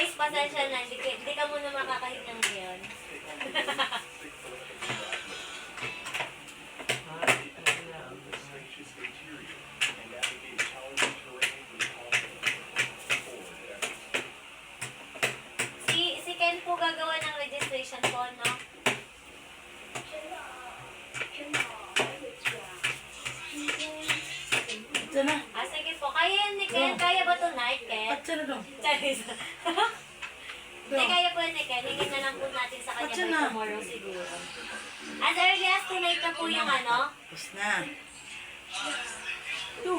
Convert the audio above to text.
Guys, pasensya na. Hindi ka muna makakahinga ngayon. Si Ken po gagawa ng registration po, no? Ito na. Sige po. Kaya yan ni Ken. Kaya ba tonight, Ken? Patsa na dong. Charis. Hindi, kaya po ni Ken. Hingin na lang po natin sa kanya by tomorrow siguro. As early as tonight na po yung ano? Tapos na. Ito.